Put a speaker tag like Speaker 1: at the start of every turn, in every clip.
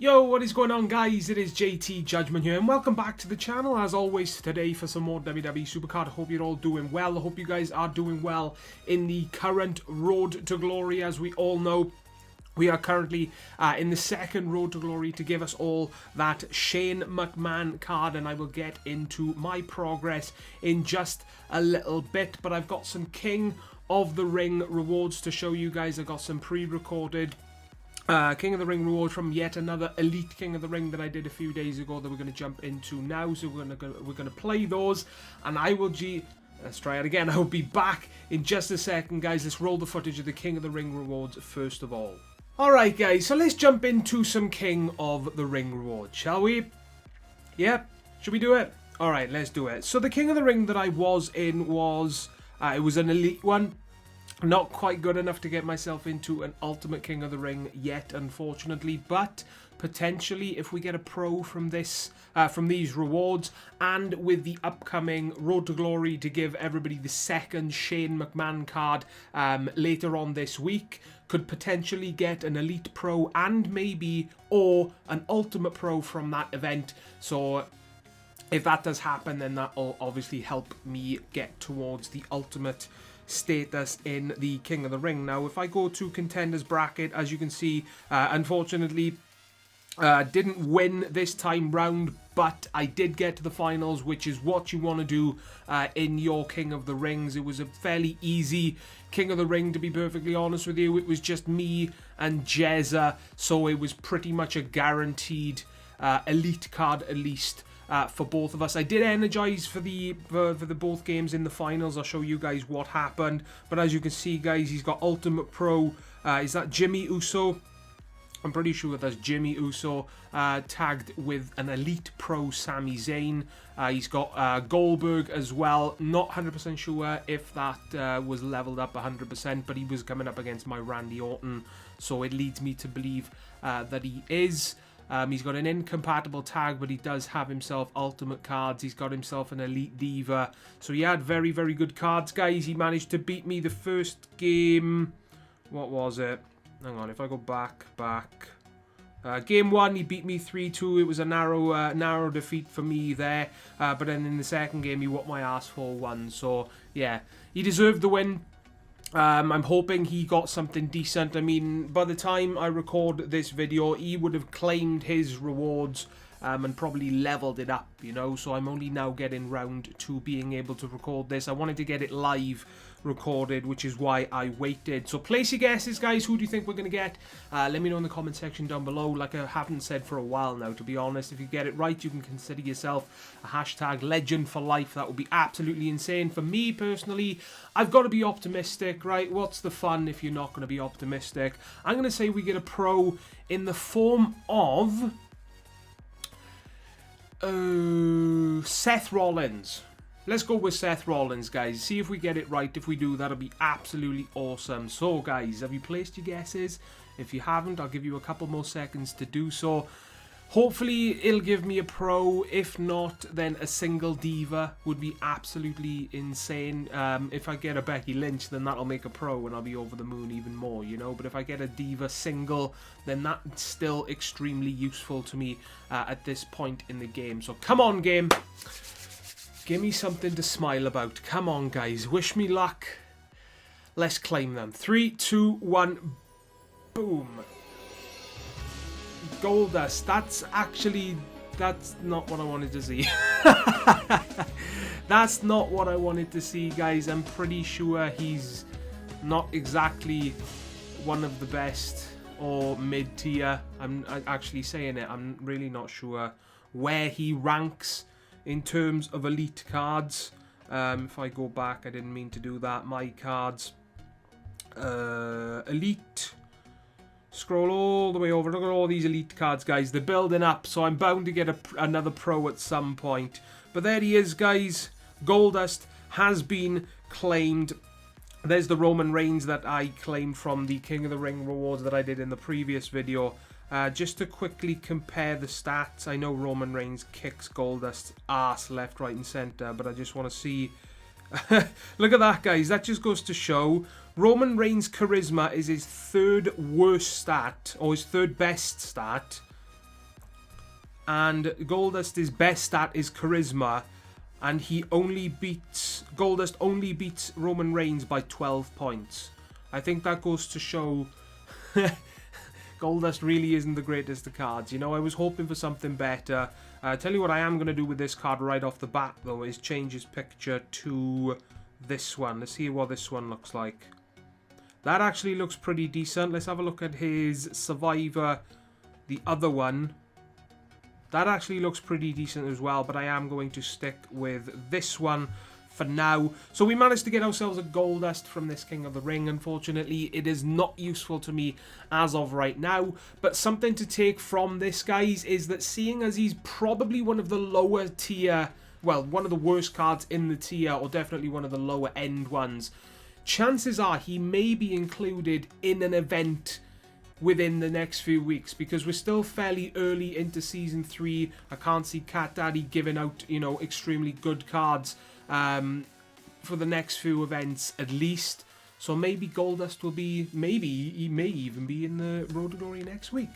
Speaker 1: Yo, what is going on, guys? It is JT Judgment here, and welcome back to the channel, as always, today for some more WWE Supercard. I hope you're all doing well. I hope you guys are doing well in the current Road to Glory. As we all know, we are currently in the second Road to Glory to give us all that Shane McMahon card, and I will get into my progress in just a little bit. But I've got some King of the Ring rewards to show you guys. I've got some pre-recorded King of the Ring reward from yet another Elite King of the Ring that I did a few days ago that we're going to jump into now. So we're going to play those, and let's try it again. I'll be back in just a second, guys. Let's roll the footage of the King of the Ring rewards first of all. Alright, guys, so let's jump into some King of the Ring rewards, shall we? Yeah, should we do it? Alright, let's do it. So the King of the Ring that I was in was, it was an Elite one. Not quite good enough to get myself into an Ultimate King of the Ring yet, unfortunately, but potentially if we get a pro from this, from these rewards, and with the upcoming Road to Glory to give everybody the second Shane McMahon card later on this week, could potentially get an Elite Pro and maybe, or an Ultimate Pro from that event. So if that does happen, then that will obviously help me get towards the Ultimate status in the King of the Ring. Now, if I go to Contenders Bracket, as you can see, unfortunately, didn't win this time round, but I did get to the finals, which is what you want to do in your King of the Rings. It was a fairly easy King of the Ring, to be perfectly honest with you. It was just me and Jezza, so it was pretty much a guaranteed Elite card, at least, for both of us. I did energize for the both games in the finals. I'll show you guys what happened. But as you can see, guys, he's got Ultimate Pro. Is that Jimmy Uso? I'm pretty sure that's Jimmy Uso, tagged with an Elite Pro Sami Zayn. He's got Goldberg as well. Not 100% sure if that was leveled up 100%, but he was coming up against my Randy Orton, so it leads me to believe that he is. He's got an incompatible tag, but he does have himself Ultimate cards. He's got himself an Elite Diva. So he had very, very good cards, guys. He managed to beat me the first game. What was it? Hang on, if I go back. Game 1, he beat me 3-2. It was a narrow defeat for me there. But then in the second game, he whooped my ass 4-1. So, yeah, he deserved the win. I'm hoping he got something decent. I mean, by the time I record this video, he would have claimed his rewards and probably leveled it up, you know. So I'm only now getting round to being able to record this. I wanted to get it live recorded, which is why I waited. So place your guesses, guys. Who do you think we're going to get? Let me know in the comment section down below. Like I haven't said for a while now, to be honest. If you get it right, you can consider yourself a hashtag legend for life. That would be absolutely insane. For me personally, I've got to be optimistic, right? What's the fun if you're not going to be optimistic? I'm going to say we get a pro in the form of Seth Rollins. Let's go with Seth Rollins, guys. See if we get it right. If we do, that'll be absolutely awesome. So, guys, have you placed your guesses? If you haven't, I'll give you a couple more seconds to do so. Hopefully, it'll give me a pro. If not, then a single diva would be absolutely insane. If I get a Becky Lynch, then that'll make a pro, and I'll be over the moon even more, you know. But if I get a diva single, then that's still extremely useful to me at this point in the game. So, come on, game. Give me something to smile about. Come on, guys. Wish me luck. Let's claim them. 3, 2, 1. Boom. Goldust. That's not what I wanted to see. That's not what I wanted to see, guys. I'm pretty sure he's not exactly one of the best or mid-tier. I'm actually saying it. I'm really not sure where he ranks in terms of Elite cards. If I go back, I didn't mean to do that. My cards. Elite. Scroll all the way over. Look at all these Elite cards, guys. They're building up, so I'm bound to get another pro at some point. But there he is, guys. Goldust has been claimed. There's the Roman Reigns that I claimed from the King of the Ring rewards that I did in the previous video. Just to quickly compare the stats, I know Roman Reigns kicks Goldust's ass left, right and centre, but I just want to see... Look at that, guys. That just goes to show Roman Reigns' charisma is his third worst stat, or his third best stat. and Goldust's best stat is Charisma, and Goldust only beats Roman Reigns by 12 points. I think that goes to show Goldust really isn't the greatest of cards. You know, I was hoping for something better. Tell you what I am going to do with this card right off the bat, though, is change his picture to this one. Let's see what this one looks like. That actually looks pretty decent. Let's have a look at his Survivor, the other one. That actually looks pretty decent as well, but I am going to stick with this one for now. So we managed to get ourselves a Goldust from this King of the Ring. Unfortunately, it is not useful to me as of right now, but something to take from this, guys, is that seeing as he's probably one of the lower tier, well, one of the worst cards in the tier, or definitely one of the lower end ones, chances are he may be included in an event within the next few weeks, because we're still fairly early into Season 3. I can't see Cat Daddy giving out, you know, extremely good cards for the next few events at least. So maybe Goldust will be, maybe he may even be in the Road to Glory next week.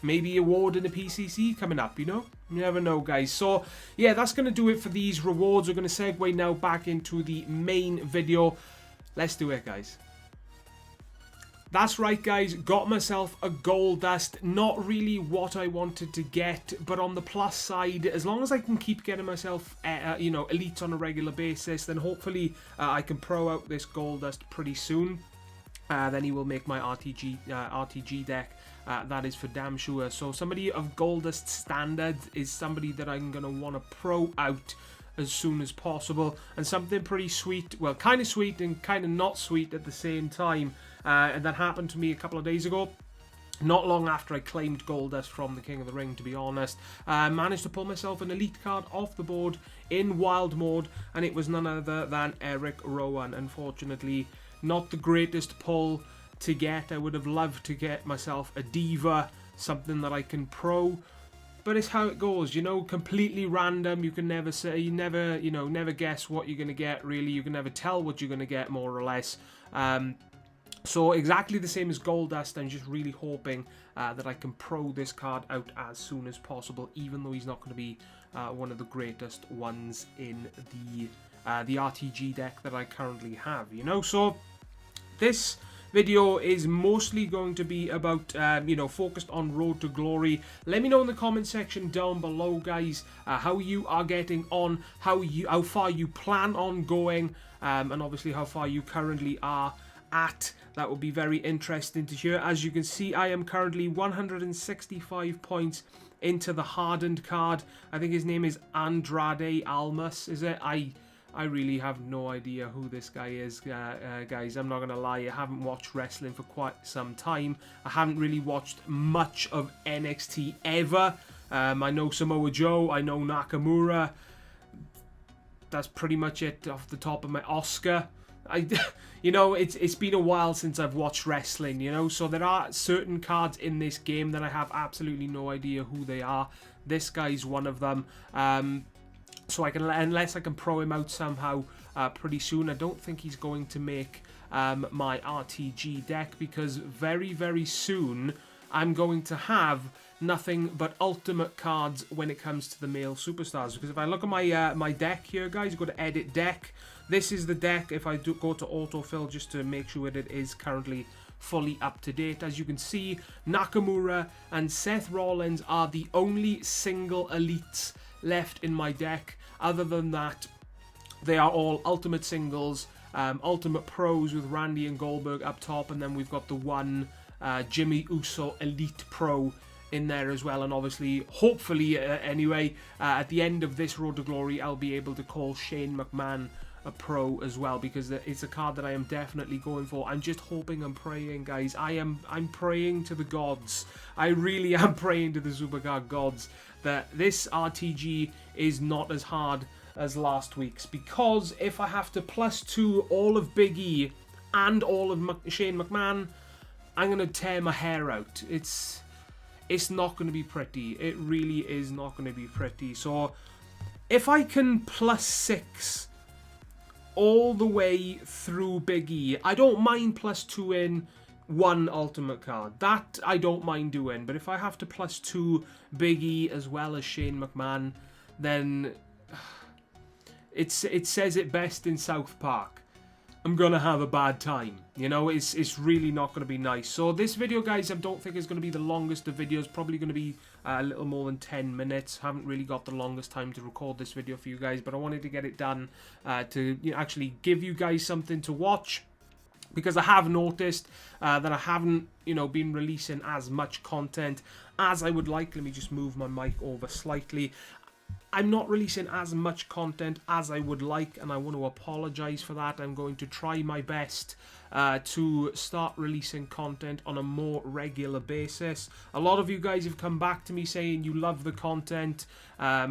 Speaker 1: Maybe award in the PCC coming up, you know? You never know, guys. So, yeah, that's going to do it for these rewards. We're going to segue now back into the main video. Let's do it, guys. That's right, guys, got myself a Goldust. Not really what I wanted to get, but on the plus side, as long as I can keep getting myself, you know, elites on a regular basis, then hopefully I can pro out this Goldust pretty soon. Then he will make my RTG deck. That is for damn sure. So somebody of Goldust standard is somebody that I'm going to want to pro out as soon as possible. And something pretty sweet, well, kind of sweet and kind of not sweet at the same time. And that happened to me a couple of days ago. Not long after I claimed Goldust from the King of the Ring, to be honest. Managed to pull myself an elite card off the board in wild mode, and it was none other than Eric Rowan. Unfortunately, not the greatest pull to get. I would have loved to get myself a Diva, something that I can pro. But it's how it goes, you know, completely random. You can never say, never guess what you're going to get, really. You can never tell what you're going to get, more or less. So exactly the same as Goldust. I'm just really hoping that I can pro this card out as soon as possible, even though he's not going to be one of the greatest ones in the RTG deck that I currently have, you know. So this video is mostly going to be about, focused on Road to Glory. Let me know in the comment section down below, guys, how you are getting on, how far you plan on going, and obviously how far you currently are at. That would be very interesting to hear. As you can see, I am currently 165 points into the hardened card. I think his name is Andrade Almas, is it? I really have no idea who this guy is, guys. I'm not going to lie, I haven't watched wrestling for quite some time. I haven't really watched much of NXT ever. I know Samoa Joe, I know Nakamura. That's pretty much it off the top of my Oscar. You know, it's been a while since I've watched wrestling, you know, so there are certain cards in this game that I have absolutely no idea who they are. This guy's one of them. So I can, unless I can pro him out somehow pretty soon. I don't think he's going to make my RTG deck, because very, very soon I'm going to have nothing but ultimate cards when it comes to the male superstars. Because if I look at my my deck here, guys, go to edit deck. This is the deck. If I do go to autofill just to make sure that it is currently fully up to date. As you can see, Nakamura and Seth Rollins are the only single elites left in my deck. Other than that, they are all ultimate singles, ultimate pros with Randy and Goldberg up top, and then we've got the one Jimmy Uso elite pro in there as well. And obviously, hopefully anyway, at the end of this Road to Glory, I'll be able to call Shane McMahon a pro as well, because it's a card that I am definitely going for. I'm just hoping and praying, guys. I'm praying to the gods. I really am praying to the Supercard gods that this RTG is not as hard as last week's, because if I have to +2 all of Big E and all of Shane McMahon, I'm gonna tear my hair out. It's not gonna be pretty. It really is not gonna be pretty. So if I can +6 all the way through Big E, I don't mind +2 in one ultimate card. That I don't mind doing, but if I have to plus 2 Big E as well as Shane McMahon, then it says it best in South Park. I'm gonna have a bad time. You know, it's really not gonna be nice. So this video, guys, I don't think is gonna be the longest of videos. Probably gonna be a little more than 10 minutes. Haven't really got the longest time to record this video for you guys, but I wanted to get it done to actually give you guys something to watch. Because I have noticed that I haven't, been releasing as much content as I would like. Let me just move my mic over slightly. I'm not releasing as much content as I would like, and I want to apologize for that. I'm going to try my best to start releasing content on a more regular basis. A lot of you guys have come back to me saying you love the content,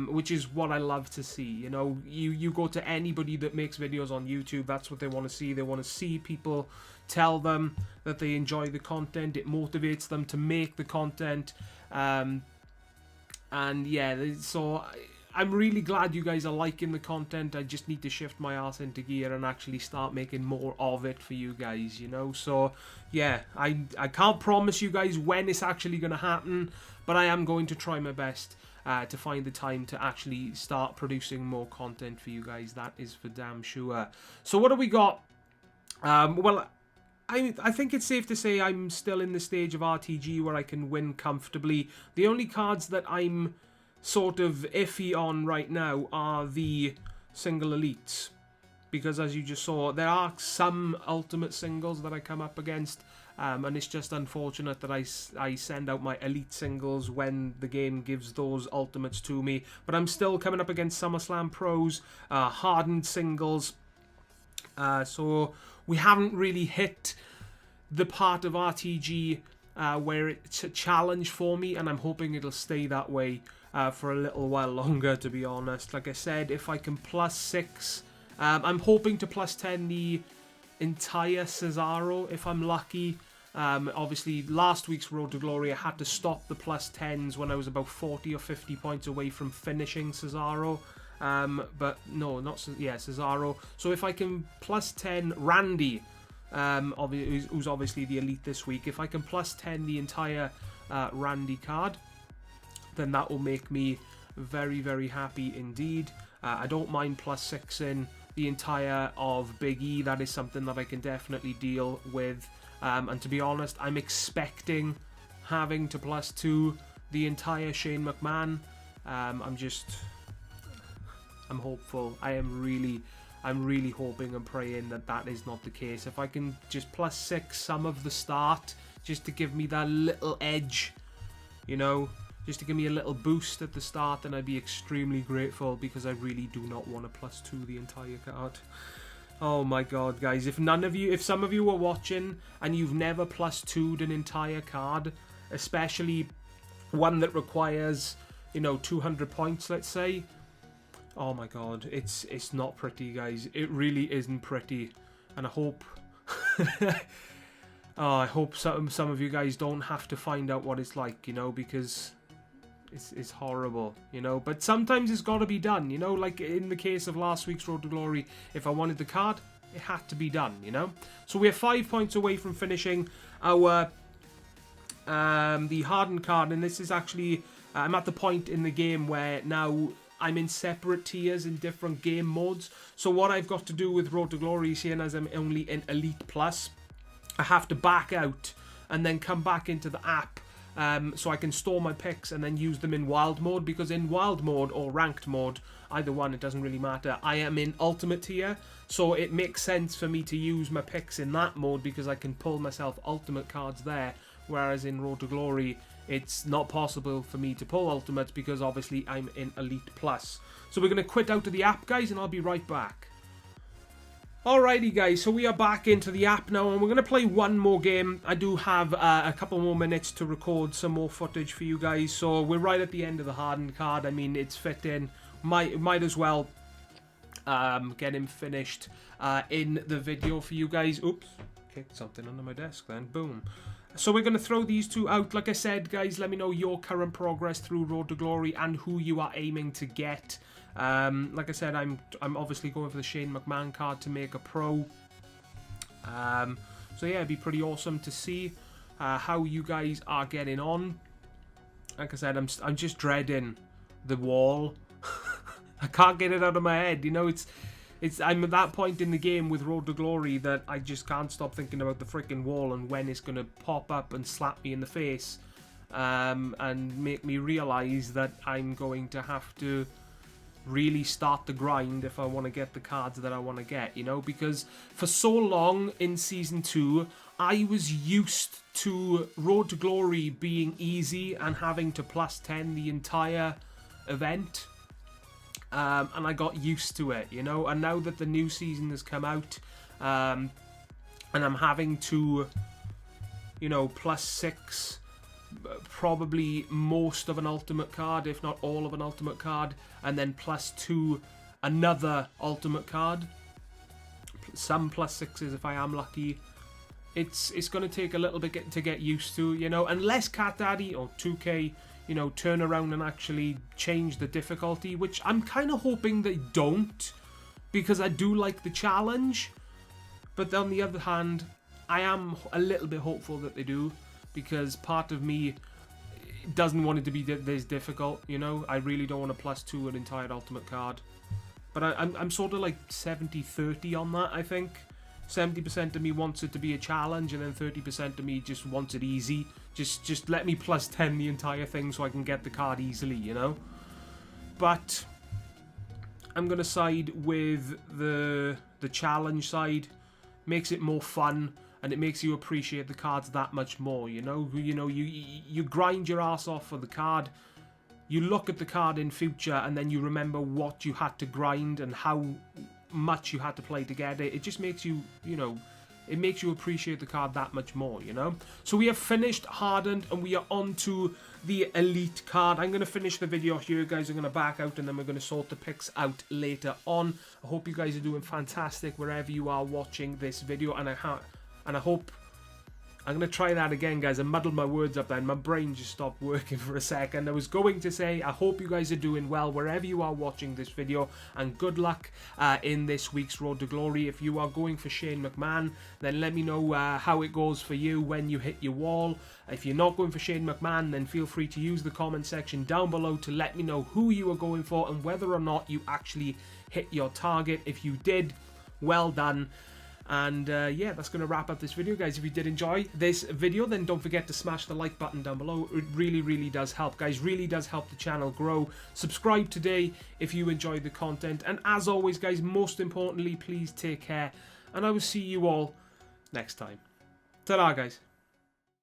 Speaker 1: which is what I love to see. You go to anybody that makes videos on YouTube, that's what they want to see. They want to see people tell them that they enjoy the content. It motivates them to make the content. And yeah, so I'm really glad you guys are liking the content. I just need to shift my ass into gear and actually start making more of it for you guys, So yeah, I can't promise you guys when it's actually going to happen, but I am going to try my best to find the time to actually start producing more content for you guys. That is for damn sure. So what do we got? Well, I think it's safe to say I'm still in the stage of RTG where I can win comfortably. The only cards that I'm sort of iffy on right now are the single elites. Because as you just saw, there are some ultimate singles that I come up against. And it's just unfortunate that I send out my elite singles when the game gives those ultimates to me. But I'm still coming up against SummerSlam pros, hardened singles. So we haven't really hit the part of RTG where it's a challenge for me, and I'm hoping it'll stay that way for a little while longer, to be honest. Like I said, if I can plus 6, I'm hoping to plus 10 the entire Cesaro if I'm lucky. Obviously, last week's Road to Glory, I had to stop the plus 10s when I was about 40 or 50 points away from finishing Cesaro. But no, not Cesaro. So if I can plus 10 Randy, who's obviously the elite this week, if I can plus 10 the entire Randy card, then that will make me very, very happy indeed. I don't mind plus 6 in the entire of Big E. That is something that I can definitely deal with. And to be honest, I'm expecting having to plus 2 the entire Shane McMahon. I'm hopeful. I'm really hoping and praying that that is not the case. If I can just plus 6 some of the start, just to give me that little edge, just to give me a little boost at the start, then I'd be extremely grateful, because I really do not want to plus 2 the entire card. Oh my god, guys, if some of you were watching and you've never plus 2'd an entire card, especially one that requires, 200 points, let's say, oh my god, it's not pretty, guys. It really isn't pretty. And I hope I hope some of you guys don't have to find out what it's like, because it's horrible, But sometimes it's got to be done, Like in the case of last week's Road to Glory, if I wanted the card, it had to be done, So we're 5 points away from finishing our the hardened card, and this is actually I'm at the point in the game where now I'm in separate tiers in different game modes. So what I've got to do with Road to Glory, seeing as I'm only in Elite Plus, I have to back out and then come back into the app so I can store my picks and then use them in Wild Mode, because in Wild Mode or Ranked Mode, either one, it doesn't really matter, I am in Ultimate tier, so it makes sense for me to use my picks in that mode because I can pull myself Ultimate cards there, whereas in Road to Glory, it's not possible for me to pull Ultimates because obviously I'm in Elite Plus. So we're going to quit out of the app, guys, and I'll be right back. Alrighty, guys, so we are back into the app now, and we're going to play one more game. I do have a couple more minutes to record some more footage for you guys, so we're right at the end of the hardened card. I mean, it's fitting. Might as well get him finished in the video for you guys. Oops, kicked something under my desk then. Boom. So we're going to throw these two out. Like I said, guys, let me know your current progress through Road to Glory and who you are aiming to get. Like I said, I'm obviously going for the Shane McMahon card to make a pro. So yeah, it'd be pretty awesome to see how you guys are getting on. Like I said, I'm just dreading the wall. I can't get it out of my head. You know, I'm at that point in the game with Road to Glory that I just can't stop thinking about the freaking wall and when it's going to pop up and slap me in the face and make me realise that I'm going to have to really start the grind if I want to get the cards that I want to get, you know, because for so long in Season 2, I was used to Road to Glory being easy and having to plus 10 the entire event. And I got used to it, you know, and now that the new season has come out, and I'm having to, you know, plus 6 probably most of an ultimate card, if not all of an ultimate card, and then plus 2 another ultimate card, some plus 6s if I am lucky. It's going to take a little bit to get used to, you know, unless Cat Daddy or 2K, you know, turn around and actually change the difficulty, which I'm kind of hoping they don't, because I do like the challenge. But on the other hand, I am a little bit hopeful that they do, because part of me doesn't want it to be this difficult, you know. I really don't want to plus 2 an entire ultimate card. But I'm sort of like 70-30 on that, I think. 70% of me wants it to be a challenge, and then 30% of me just wants it easy. Just let me plus 10 the entire thing so I can get the card easily, you know. But I'm gonna side with the challenge side. Makes it more fun, and it makes you appreciate the cards that much more, you know. You grind your ass off for the card. You look at the card in future, and then you remember what you had to grind and how much you had to play to get it. It just makes you, you know, it makes you appreciate the card that much more, you know. So we have finished Hardened, and we are on to the Elite card. I'm going to finish the video here, guys. I'm going to back out, and then we're going to sort the picks out later on. I hope you guys are doing fantastic wherever you are watching this video, and I hope... I'm going to try that again, guys. I muddled my words up then. My brain just stopped working for a second. I was going to say, I hope you guys are doing well wherever you are watching this video. And good luck in this week's Road to Glory. If you are going for Shane McMahon, then let me know how it goes for you when you hit your wall. If you're not going for Shane McMahon, then feel free to use the comment section down below to let me know who you are going for and whether or not you actually hit your target. If you did, well done. And yeah, that's going to wrap up this video, guys. If you did enjoy this video, then don't forget to smash the like button down below. It really does help, guys. Really does help the channel grow. Subscribe today if you enjoyed the content. And as always, guys, most importantly, please take care. And I will see you all next time. Ta-ra, guys.